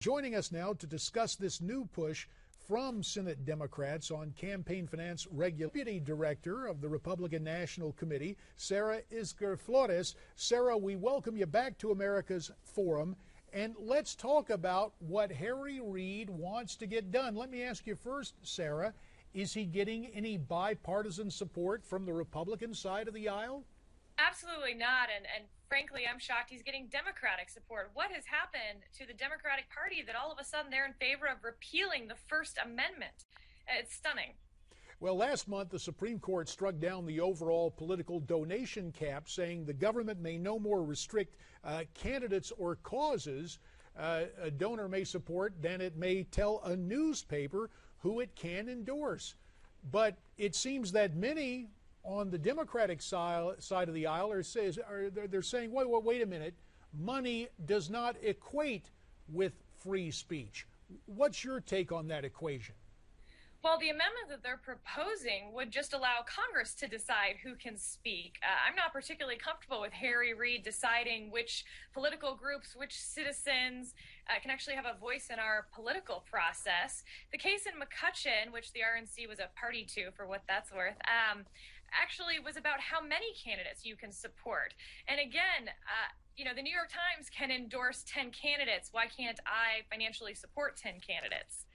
Joining us now to discuss this new push from Senate Democrats on campaign finance Deputy Director of the Republican National Committee, Sarah Isgur Flores. Sarah, we welcome you back to America's Forum, and let's talk about what Harry Reid wants to get done. Let me ask you first, Sarah, is he getting any bipartisan support from the Republican side of the aisle? Absolutely not, and frankly, I'm shocked he's getting Democratic support. What has happened to the Democratic Party that all of a sudden they're in favor of repealing the First Amendment? It's stunning. Well, last month, the Supreme Court struck down the overall political donation cap, saying the government may no more restrict candidates or causes a donor may support than it may tell a newspaper who it can endorse. But it seems that many on the Democratic side of the aisle they're saying, wait a minute, money does not equate with free speech. What's your take on that equation? Well, the amendment that they're proposing would just allow Congress to decide who can speak. I'm not particularly comfortable with Harry Reid deciding which political groups, which citizens can actually have a voice in our political process. The case in McCutcheon, which the RNC was a party to, for what that's worth, actually was about how many candidates you can support. And again, the New York Times can endorse 10 candidates. Why can't I financially support 10 candidates?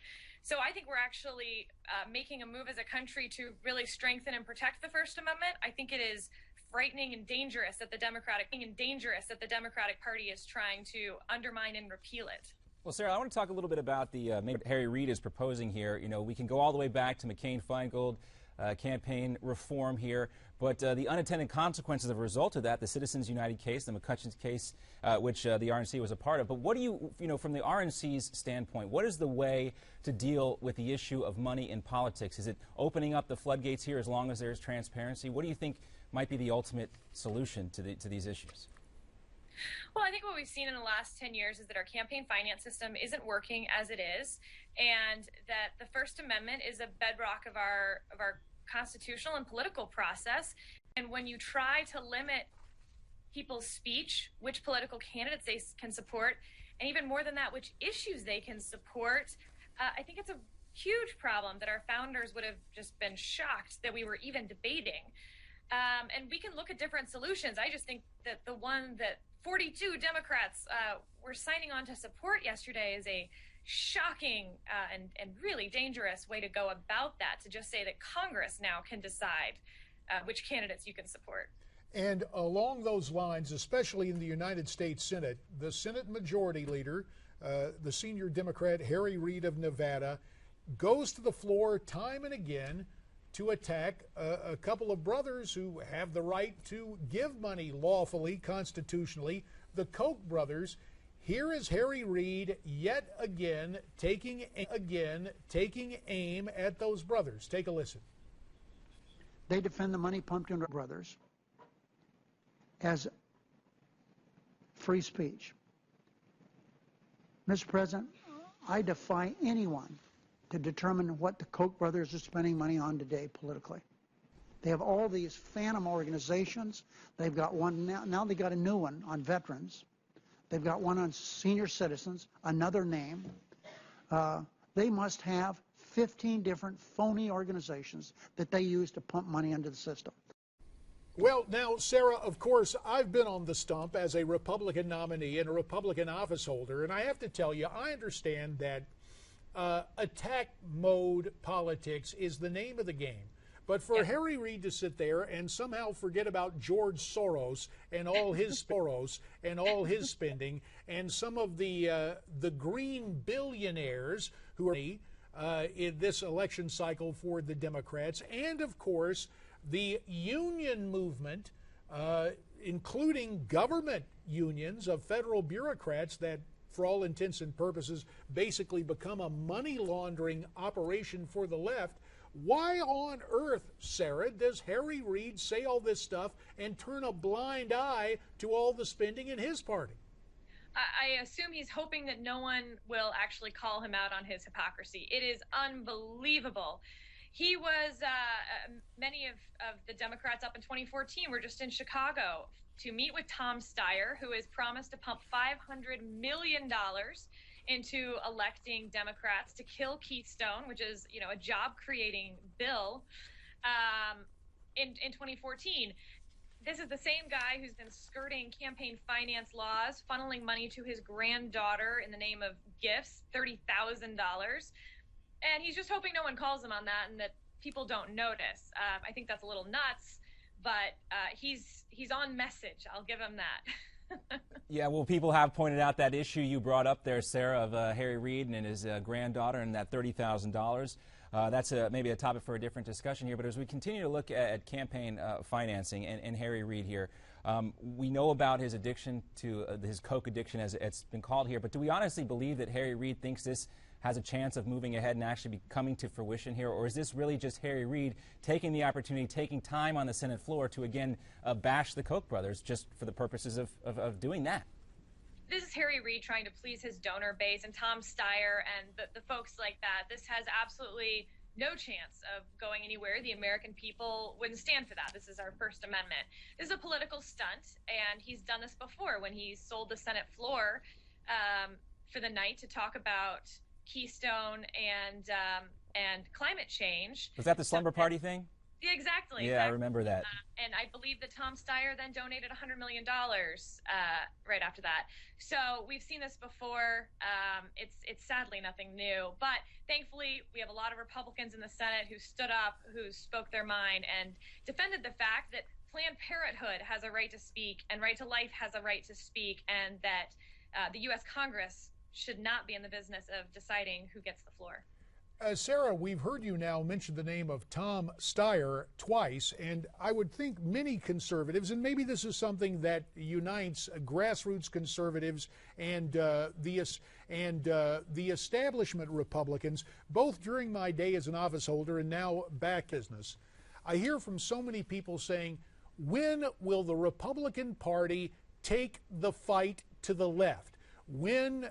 So I think we're actually making a move as a country to really strengthen and protect the First Amendment. I think it is frightening and dangerous that the Democratic Party is trying to undermine and repeal it. Well, Sarah, I want to talk a little bit about the maybe Harry Reid is proposing here. You know, we can go all the way back to McCain-Feingold campaign reform here, but the unintended consequences of a result of that, the Citizens United case, the McCutcheon case, which the RNC was a part of. But what do you, from the RNC's standpoint, what is the way to deal with the issue of money in politics? Is it opening up the floodgates here as long as there's transparency? What do you think might be the ultimate solution to these issues? Well, I think what we've seen in the last 10 years is that our campaign finance system isn't working as it is, and that the First Amendment is a bedrock of our constitutional and political process. And when you try to limit people's speech, which political candidates they can support, and even more than that, which issues they can support, I think it's a huge problem that our founders would have just been shocked that we were even debating. And we can look at different solutions. I just think that the one that 42 Democrats were signing on to support yesterday is a shocking and really dangerous way to go about that, to just say that Congress now can decide which candidates you can support. And along those lines, especially in the United States Senate, the Senate Majority Leader, the senior Democrat Harry Reid of Nevada, goes to the floor time and again to attack a couple of brothers who have the right to give money lawfully, constitutionally, the Koch brothers. Here is Harry Reid yet again taking aim at those brothers. Take a listen. They defend the money pumped into brothers as free speech. Mr. President, I defy anyone to determine what the Koch brothers are spending money on today politically. They have all these phantom organizations. They've got one now they got a new one on veterans. They've got one on senior citizens, another name. They must have 15 different phony organizations that they use to pump money into the system. Well, now, Sarah, of course, I've been on the stump as a Republican nominee and a Republican office holder, and I have to tell you, I understand that attack mode politics is the name of the game. But for Harry Reid to sit there and somehow forget about George Soros and all his spending and some of the green billionaires who are in this election cycle for the Democrats, and of course the union movement, including government unions of federal bureaucrats that, for all intents and purposes, basically become a money laundering operation for the left. Why on earth, Sarah, does Harry Reid say all this stuff and turn a blind eye to all the spending in his party? I assume he's hoping that no one will actually call him out on his hypocrisy. It is unbelievable. He was, many of the Democrats up in 2014 were just in Chicago to meet with Tom Steyer, who has promised to pump $500 million into electing Democrats to kill Keystone, which is, a job-creating bill, in 2014. This is the same guy who's been skirting campaign finance laws, funneling money to his granddaughter in the name of gifts, $30,000. And he's just hoping no one calls him on that and that people don't notice. I think that's a little nuts, but he's on message. I'll give him that. Yeah, well, people have pointed out that issue you brought up there, Sarah, of Harry Reid and his granddaughter and that $30,000. That's maybe a topic for a different discussion here. But as we continue to look at campaign financing and Harry Reid here, we know about his addiction to his coke addiction, as it's been called here. But do we honestly believe that Harry Reid thinks this has a chance of moving ahead and actually be coming to fruition here? Or is this really just Harry Reid taking the opportunity, taking time on the Senate floor to, again, bash the Koch brothers just for the purposes of doing that? This is Harry Reid trying to please his donor base and Tom Steyer and the folks like that. This has absolutely no chance of going anywhere. The American people wouldn't stand for that. This is our First Amendment. This is a political stunt, and he's done this before when he sold the Senate floor for the night to talk about Keystone and climate change. Was that the slumber party thing? Yeah, exactly. Yeah, I remember that. And I believe that Tom Steyer then donated $100 million right after that. So we've seen this before. It's sadly nothing new. But thankfully, we have a lot of Republicans in the Senate who stood up, who spoke their mind, and defended the fact that Planned Parenthood has a right to speak and Right to Life has a right to speak, and that the U.S. Congress should not be in the business of deciding who gets the floor. Sarah, we've heard you now mention the name of Tom Steyer twice, and I would think many conservatives, and maybe this is something that unites grassroots conservatives and the establishment Republicans, both during my day as an office holder and now back business. I hear from so many people saying, when will the Republican Party take the fight to the left? When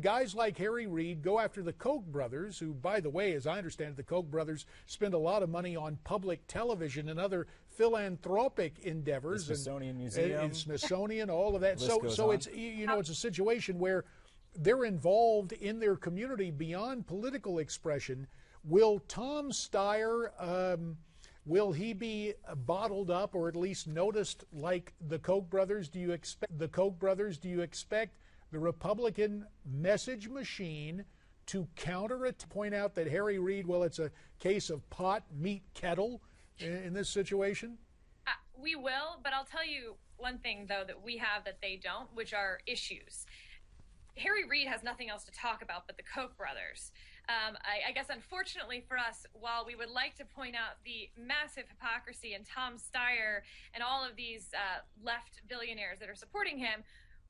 guys like Harry Reid go after the Koch brothers, who, by the way, as I understand it, the Koch brothers spend a lot of money on public television and other philanthropic endeavors, the Smithsonian Museum, and Smithsonian, all of that. So it's it's a situation where they're involved in their community beyond political expression. Will Tom Steyer will he be bottled up or at least noticed like the Koch brothers? Do you expect the Republican message machine to counter it, to point out that Harry Reid, well, it's a case of pot, meat, kettle in this situation? We will, but I'll tell you one thing, though, that we have that they don't, which are issues. Harry Reid has nothing else to talk about but the Koch brothers. I guess, unfortunately for us, while we would like to point out the massive hypocrisy in Tom Steyer and all of these left billionaires that are supporting him,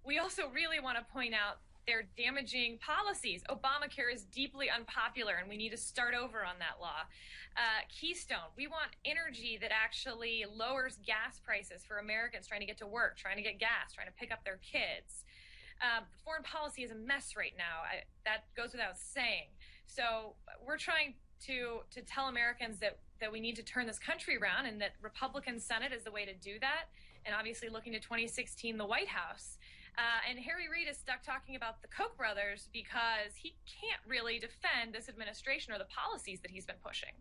we also really want to point out their damaging policies. Obamacare is deeply unpopular, and we need to start over on that law. Keystone, we want energy that actually lowers gas prices for Americans trying to get to work, trying to get gas, trying to pick up their kids. Foreign policy is a mess right now. That goes without saying. So we're trying to tell Americans that we need to turn this country around, and that Republican Senate is the way to do that, and obviously looking to 2016, the White House. And Harry Reid is stuck talking about the Koch brothers because he can't really defend this administration or the policies that he's been pushing.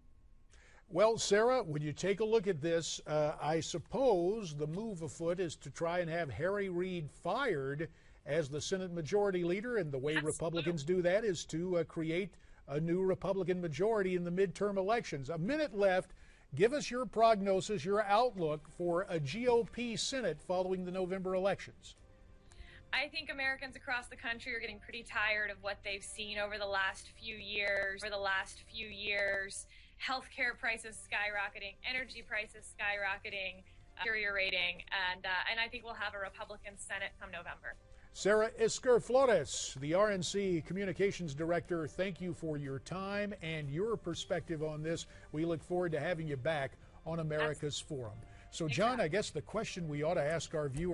Well, Sarah, when you take a look at this, I suppose the move afoot is to try and have Harry Reid fired as the Senate Majority Leader, and the way Republicans do that is to create a new Republican majority in the midterm elections. A minute left. Give us your prognosis, your outlook for a GOP Senate following the November elections. I think Americans across the country are getting pretty tired of what they've seen over the last few years. Healthcare prices skyrocketing, energy prices skyrocketing, deteriorating, and I think we'll have a Republican Senate come November. Sarah Isgur Flores, the RNC Communications Director, thank you for your time and your perspective on this. We look forward to having you back on America's Forum. So, John, I guess the question we ought to ask our viewers